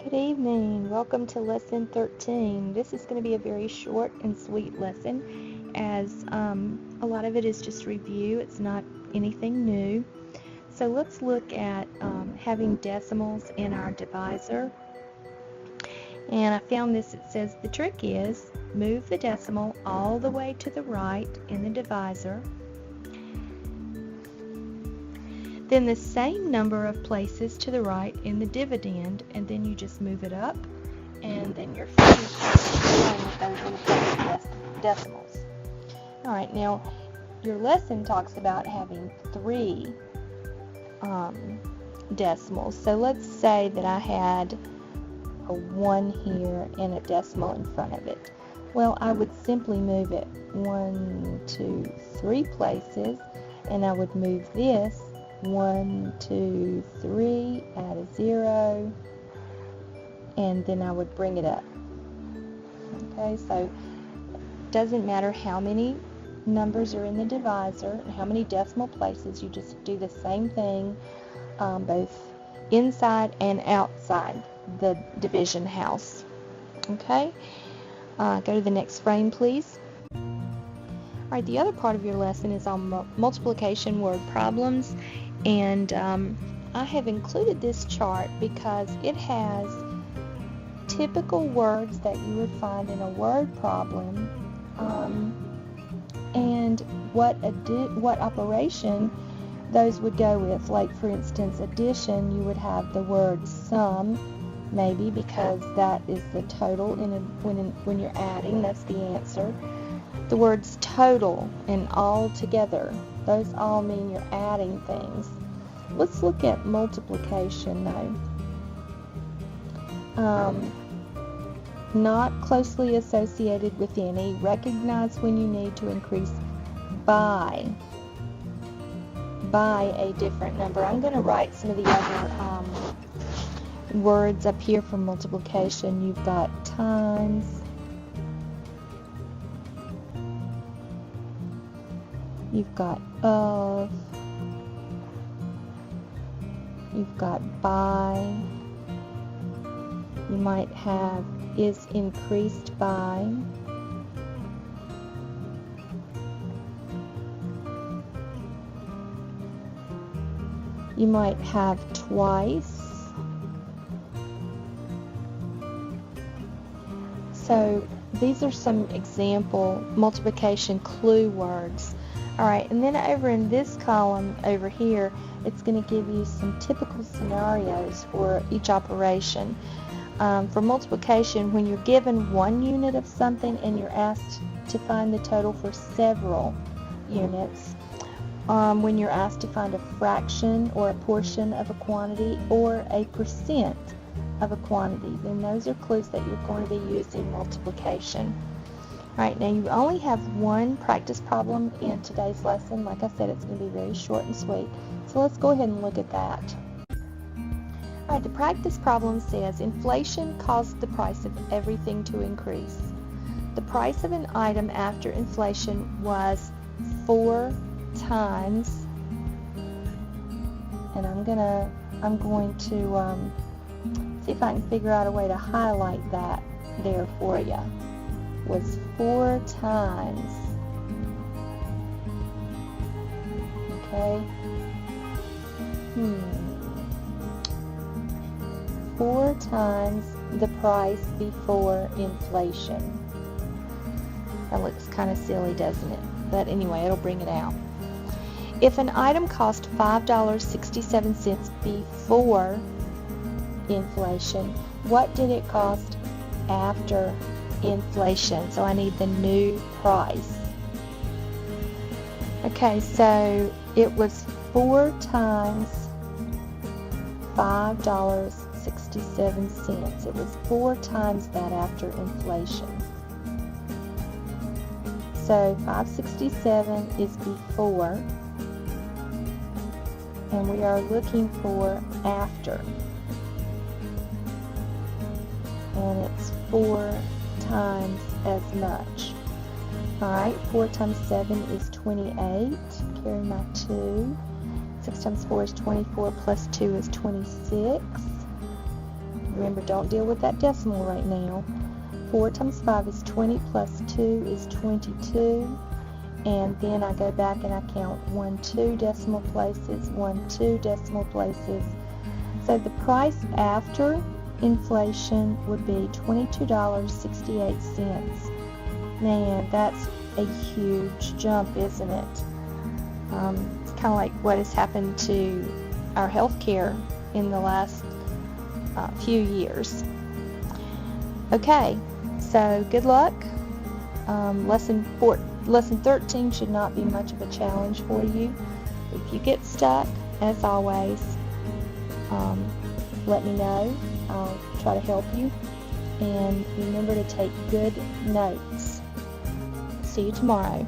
Good evening. Welcome to Lesson 13. This is going to be a very short and sweet lesson as a lot of it is just review. It's not anything new. So let's look at having decimals in our divisor. And I found this. It says the trick is move the decimal all the way to the right in the divisor. Then the same number of places to the right in the dividend, and then you just move it up, and then you're finished playing with those little plastic decimals. Alright, now your lesson talks about having 3 decimals. So let's say that I had a 1 here and a decimal in front of it. Well, I would simply move it 1, 2, 3 places, and I would move this 1, 2, 3, add a 0, and then I would bring it up. Okay, so it doesn't matter how many numbers are in the divisor, how many decimal places, you just do the same thing both inside and outside the division house. Okay, go to the next frame, please. Alright, the other part of your lesson is on multiplication word problems. And I have included this chart because it has typical words that you would find in a word problem and what operation those would go with. Like, for instance, addition, you would have the word sum, maybe, because that is the total when you're adding. That's the answer. The words total and all together, those all mean you're adding things. Let's look at multiplication though. Not closely associated with any. Recognize when you need to increase by a different number. I'm going to write some of the other words up here for multiplication. You've got times. You've got of, you've got by, you might have is increased by, you might have twice. So these are some example multiplication clue words. Alright, and then over in this column over here, it's going to give you some typical scenarios for each operation. For multiplication, when you're given 1 unit of something and you're asked to find the total for several units, when you're asked to find a fraction or a portion of a quantity or a percent of a quantity, then those are clues that you're going to be used in multiplication. Alright, now you only have one practice problem in today's lesson. Like I said, it's going to be very short and sweet. So let's go ahead and look at that. Alright, the practice problem says, inflation caused the price of everything to increase. The price of an item after inflation was 4 times, and I'm going to see if I can figure out a way to highlight that there for you. Was 4 times. Okay. 4 times the price before inflation. That looks kind of silly, doesn't it? But anyway, it'll bring it out. If an item cost $5.67 before inflation, what did it cost after inflation? So I need the new price. Okay, so it was 4 times $5.67. It was 4 times that after inflation. So 567 is before, and we are looking for after. And it's 4 times as much. Alright, 4 times 7 is 28. Carry my 2. 6 times 4 is 24, plus 2 is 26. Remember, don't deal with that decimal right now. 4 times 5 is 20 plus 2 is 22. And then I go back and I count 1, 2 decimal places, 1, 2 decimal places. So the price after inflation would be $22.68. Man, that's a huge jump, isn't it? It's kind of like what has happened to our health care in the last few years. Okay, so good luck. Lesson 13 should not be much of a challenge for you. If you get stuck, as always, let me know. I'll try to help you. And remember to take good notes. See you tomorrow.